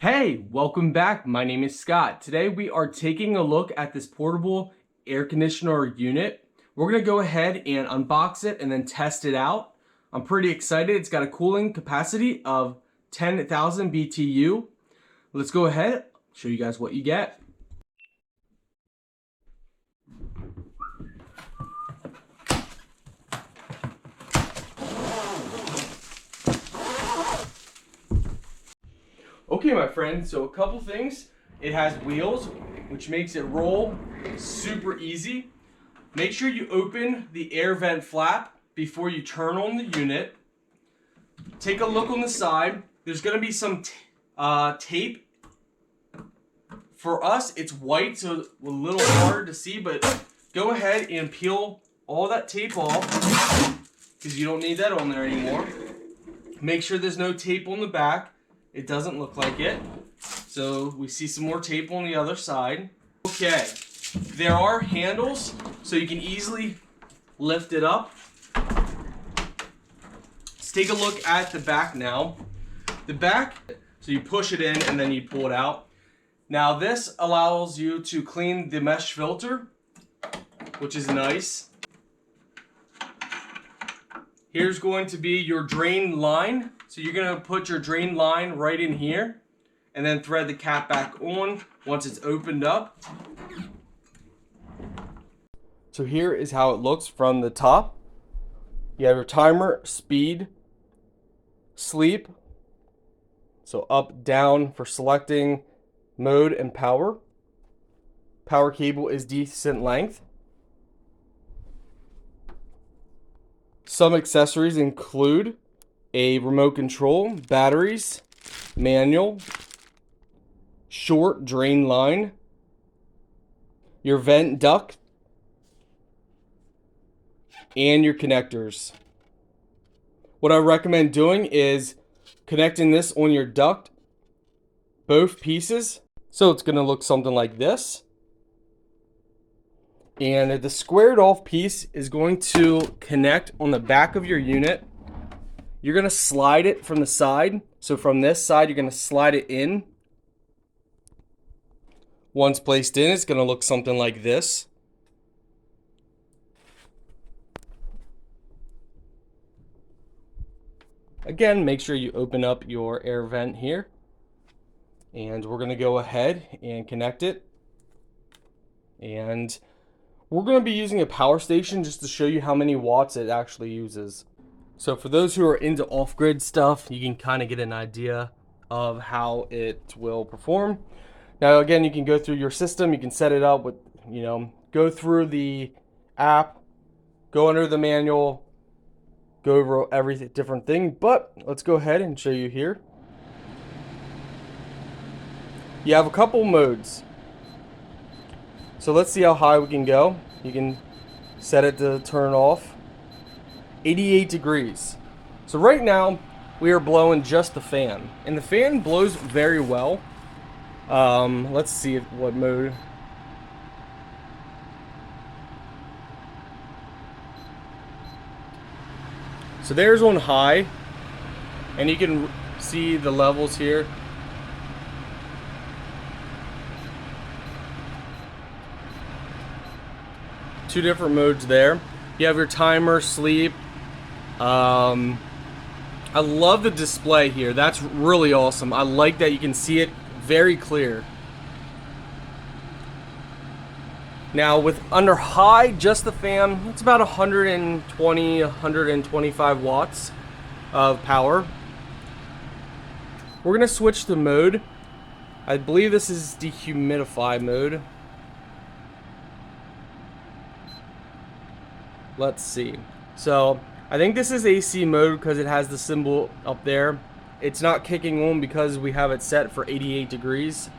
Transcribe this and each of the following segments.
Hey, welcome back. My name is Scott. Today we are taking a look at this portable air conditioner unit. We're going to go ahead and unbox it and then test it out. I'm pretty excited. It's got a cooling capacity of 10,000 BTU. Let's go ahead, show you guys what you get. Okay, my friend, so a couple things. It has wheels, which makes it roll super easy. Make sure you open the air vent flap before you turn on the unit. Take a look on the side. There's going to be some tape. For us, it's white, so it's a little hard to see, but go ahead and peel all that tape off because you don't need that on there anymore. Make sure there's no tape on the back. It doesn't look like it. So we see some more tape on the other side. Okay, there are handles, so you can easily lift it up. Let's take a look at the back now. The back, so you push it in and then you pull it out. Now this allows you to clean the mesh filter, which is nice. Here's going to be your drain line. So you're going to put your drain line right in here and then thread the cap back on once it's opened up. So here is how it looks from the top. You have your timer, speed, sleep. So up, down for selecting mode and power. Power cable is decent length. Some accessories include a remote control, batteries, manual, short drain line, your vent duct, and your connectors. What I recommend doing is connecting this on your duct, both pieces. So it's going to look something like this. And the squared off piece is going to connect on the back of your unit. You're going to slide it from the side. So from this side, you're going to slide it in. Once placed in, it's going to look something like this. Again, make sure you open up your air vent here. And we're going to go ahead and connect it. And we're going to be using a power station just to show you how many watts it actually uses. So for those who are into off-grid stuff, you can kind of get an idea of how it will perform. Now again, you can go through your system, you can set it up with, go through the app, go under the manual, go over every different thing, but let's go ahead and show you here. You have a couple modes. So let's see how high we can go. You can set it to turn off. 88 degrees. So right now we are blowing just the fan, and the fan blows very well. Let's see what mode. So there's on high, and you can see the levels here. Two different modes there. You have your timer, sleep. I love the display here. That's really awesome. I like that you can see it very clear. Now with under high, just the fan, it's about 120, 125 watts of power. We're gonna switch to mode. I believe this is dehumidify mode. Let's see. So I think this is AC mode because it has the symbol up there. It's not kicking on because we have it set for 88 degrees.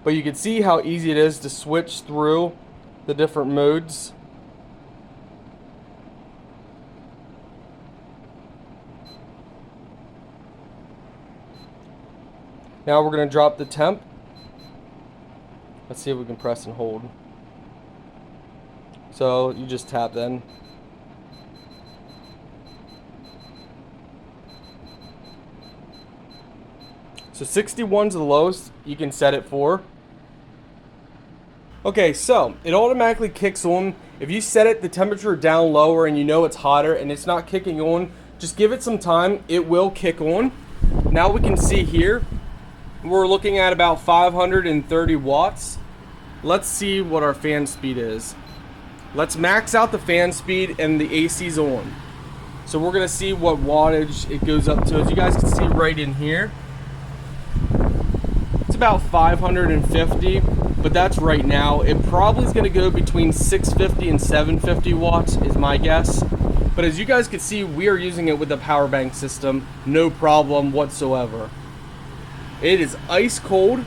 But you can see how easy it is to switch through the different modes. Now we're going to drop the temp. Let's see if we can press and hold. So you just tap then. So 61 is the lowest you can set it for. Okay, so it automatically kicks on. If you set it the temperature down lower and you know it's hotter and it's not kicking on, just give it some time, it will kick on. Now we can see here, we're looking at about 530 watts. Let's see what our fan speed is. Let's max out the fan speed and the AC's on. So we're gonna see what wattage it goes up to. As you guys can see right in here, it's about 550, but that's right now. It probably is gonna go between 650 and 750 watts is my guess. But as you guys can see, we are using it with the power bank system, no problem whatsoever. It is ice cold.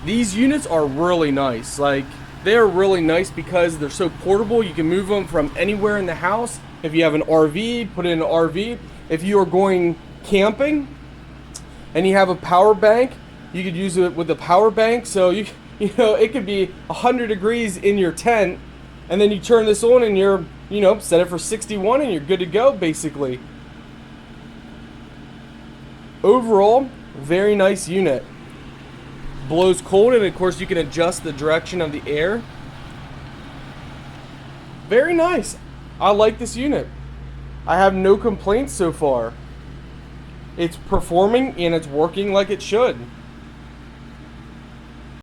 These units are really nice. Like, they are really nice because they're so portable. You can move them from anywhere in the house. If you have an RV, put it in an RV. If you are going camping and you have a power bank, you could use it with a power bank. So you know, it could be 100 degrees in your tent, and then you turn this on and you're, you know, set it for 61 and you're good to go basically. Overall, very nice unit. Blows cold, and of course you can adjust the direction of the air. Very nice. I like this unit. I have no complaints so far. It's performing and it's working like it should.